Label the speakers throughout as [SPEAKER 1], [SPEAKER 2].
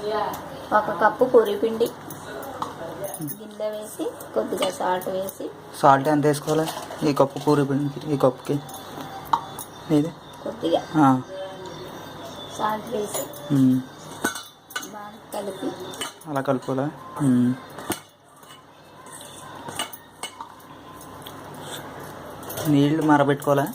[SPEAKER 1] 1 cup Puri పిండి గిన్నె వేసి కొద్దిగా సాల్ట్ వేసి.
[SPEAKER 2] సాల్ట్ ఎంత వేసుకోవాలి ఈ కప్పు పూరీ పిండికి? ఈ కప్పుకి ఇది
[SPEAKER 1] కొద్దిగా సాల్ట్ వేసి బాగా కలిపి
[SPEAKER 2] అలా కలుపుకోవాలా? నీళ్ళు మరబెట్టుకోవాలా?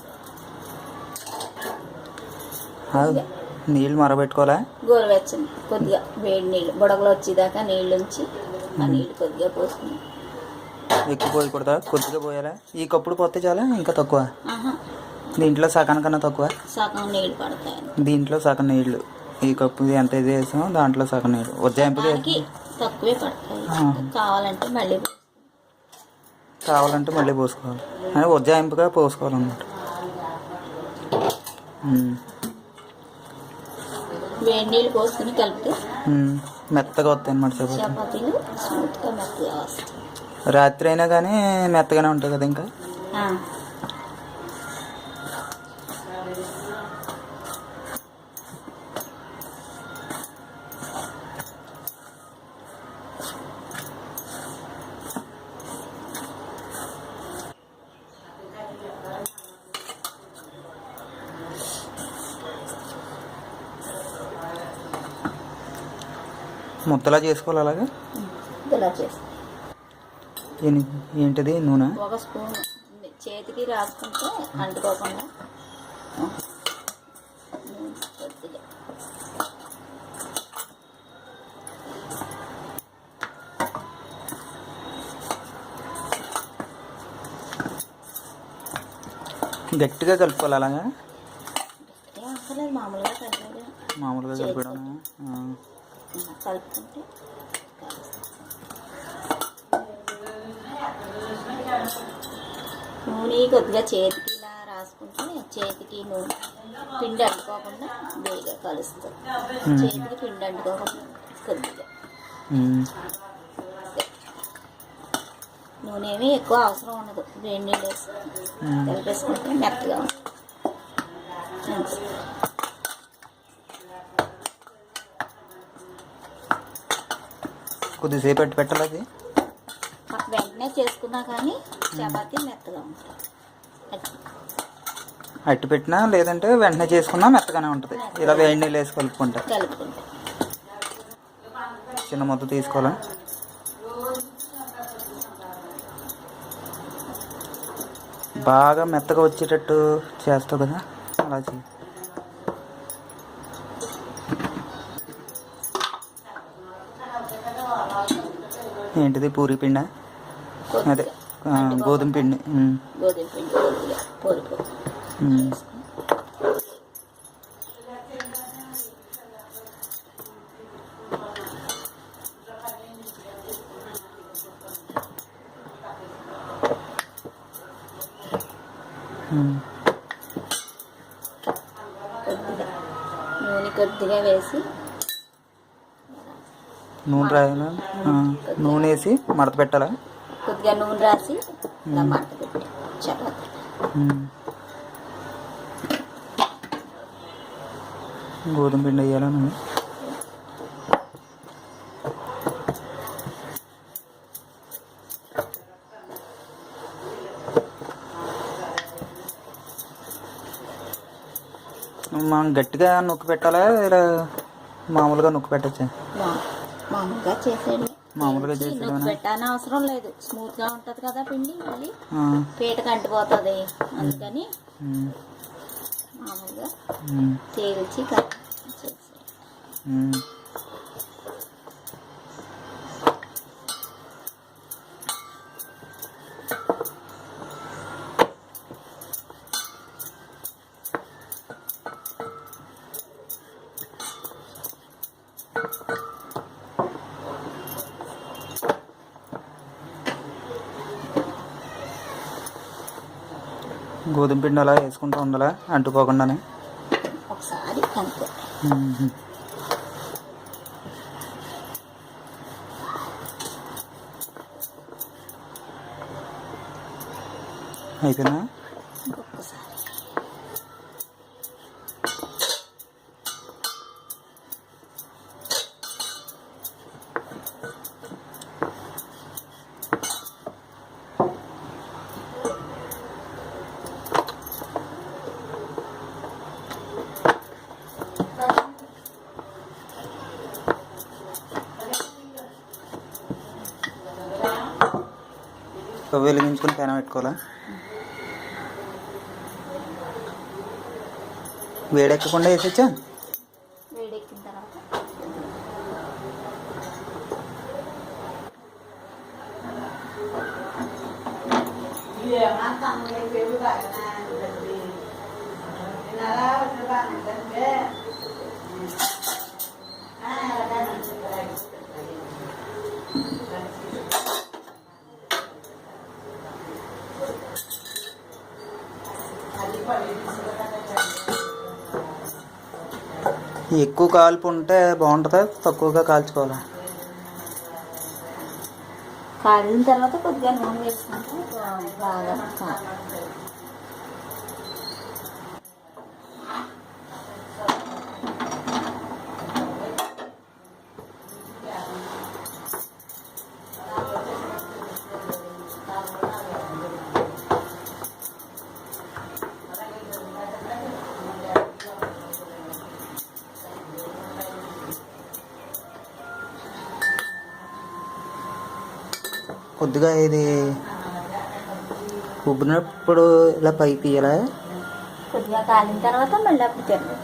[SPEAKER 2] నీళ్ళు మరబెట్టుకోవాలా?
[SPEAKER 1] గోరువెచ్చని కొద్దిగా వేడి నీళ్ళు బుడగలు వచ్చేదాకా నీళ్ళు ఉంచి ఆ నీళ్ళు కొద్దిగా పోసుకుని.
[SPEAKER 2] ఎక్కువ పోయకూడదా? కొద్దిగా పోయాలా? ఈ కప్పుడు పోతే చాలా ఇంకా తక్కువ? దీంట్లో సగం కన్నా తక్కువ?
[SPEAKER 1] సగం నీళ్ళు పడతాయి.
[SPEAKER 2] దీంట్లో సగం నీళ్ళు. ఈ కప్పు ఎంత ఇది వేసామో దాంట్లో సగం నీళ్ళు. ఉజ్జాయింపుకి
[SPEAKER 1] తక్కువే పడతాయి. కావాలంటే మళ్ళీ
[SPEAKER 2] పోసుకోవాలి. అని ఉజ్జాయింపుగా పోసుకోవాలన్నమాట.
[SPEAKER 1] వేడి నీళ్ళు పోసుకుని కలిపితే
[SPEAKER 2] మెత్తగా వస్తాయి అన్నమాట
[SPEAKER 1] చపాతీలు. స్మూత్గా మెత్తగా వస్తాయి.
[SPEAKER 2] రాత్రి అయినా కానీ మెత్తగానే ఉంటాయి కదా ఇంకా. ముద్దలా చేసుకోవాలి అలాగే.
[SPEAKER 1] ఇలా చేస్తాం.
[SPEAKER 2] ఏంటిది? నూనె
[SPEAKER 1] 1 స్పూన్ చేతికి రాసుకుంటే అంటుకోకుండా. కొద్దిగా
[SPEAKER 2] గట్టిగా కలుపుకోవాలి అలాగా?
[SPEAKER 1] అసలు మామూలుగా
[SPEAKER 2] కలిపడం.
[SPEAKER 1] కలుపుకుంటే నూనె కొద్దిగా చేతికి ఇలా రాసుకుంటే చేతికి నూనె పిండి అంటుకోకుండా వేగా కలుస్తుంది. చేతికి పిండి అంటుకోకుండా కొద్దిగా నూనె ఏమీ ఎక్కువ అవసరం ఉండదు. వేడి నీళ్ళు వేసి కలిపేసుకుంటే మెత్తగా ఉంటుంది.
[SPEAKER 2] కొద్దిసేపు అట్టు పెట్టాలి. అది
[SPEAKER 1] వెంటనే చేసుకున్నా కానీ చపాతీ మెత్తగా ఉంటుంది.
[SPEAKER 2] అట్టు పెట్టినా లేదంటే వెంటనే చేసుకున్నా మెత్తగానే ఉంటుంది. ఇలా వేడి నీళ్ళు వేసి కలుపుకుంటే చిన్న ముద్ద తీసుకోవాలా? బాగా మెత్తగా వచ్చేటట్టు చేస్తావు కదా, అలా చేయి. ఏంటిది? పూరీ పిండి? అదే గోధుమ పిండి.
[SPEAKER 1] నూనె కొద్దిగా వేసి
[SPEAKER 2] నూనె రాయాలా? నూనె వేసి మడత పెట్టాలా?
[SPEAKER 1] కొద్దిగా నూనె రాసి మడత పెట్టి చపాతీ.
[SPEAKER 2] గోధుమ పిండి వేయాలా? నూనె మనం గట్టిగా నొక్కి పెట్టాలా ఇలా మామూలుగా నొక్కి పెట్టచ్చా?
[SPEAKER 1] మామూలుగా చేసేది పెట్టాలని అవసరం లేదు. స్మూత్ గా ఉంటది కదా పిండి, మళ్ళీ పీటకు అంటిపోతుంది. అందుకని మామూలుగా తేల్చి చేసేది.
[SPEAKER 2] గోధుమ పిండి అలా వేసుకుంటూ ఉండాలా అంటుకోకుండానే?
[SPEAKER 1] ఒకసారి అంతే.
[SPEAKER 2] అయిపోయిందా? స్టవ్ వెలిగించుకొని పెనం పెట్టుకోవాలా? వేడెక్కకుండా వేసొచ్చా?
[SPEAKER 1] వేడెక్కిన తర్వాత
[SPEAKER 2] ఎక్కువ కాల్పు ఉంటే బాగుంటుందా, తక్కువగా కాల్చుకోవాలా?
[SPEAKER 1] కాలిన తర్వాత కొద్దిగా నూనె వేసుకుంటే బాగా
[SPEAKER 2] కొద్దిగా ఇది ఉబ్బినప్పుడు ఇలా పైకి తీయాలా?
[SPEAKER 1] కొద్దిగా కాలిన తర్వాత మళ్ళీ అప్పుడు తిరగదు.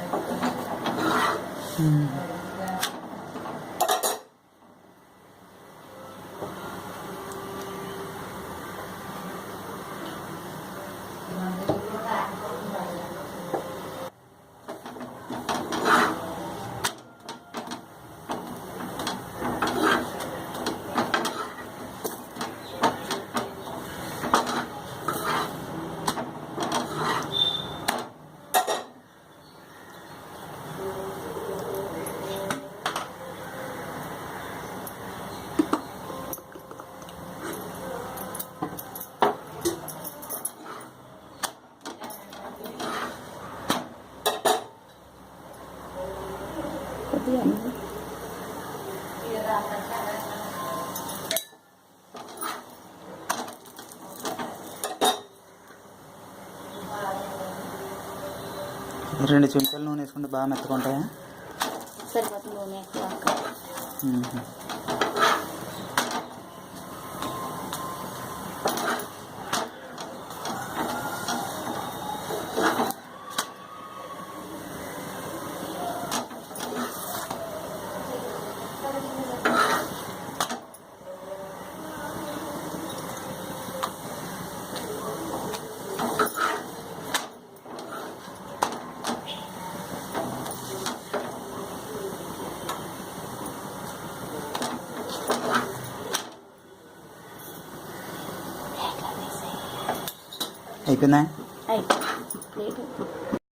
[SPEAKER 2] రెండు చెంచాలు నూనె వేసుకుంటే బాగా మెత్తకుంటాయా?
[SPEAKER 1] సరిపోతుంది నూనె ఎక్కువ.
[SPEAKER 2] అయిపోయిందా?
[SPEAKER 1] అయిపోయింది.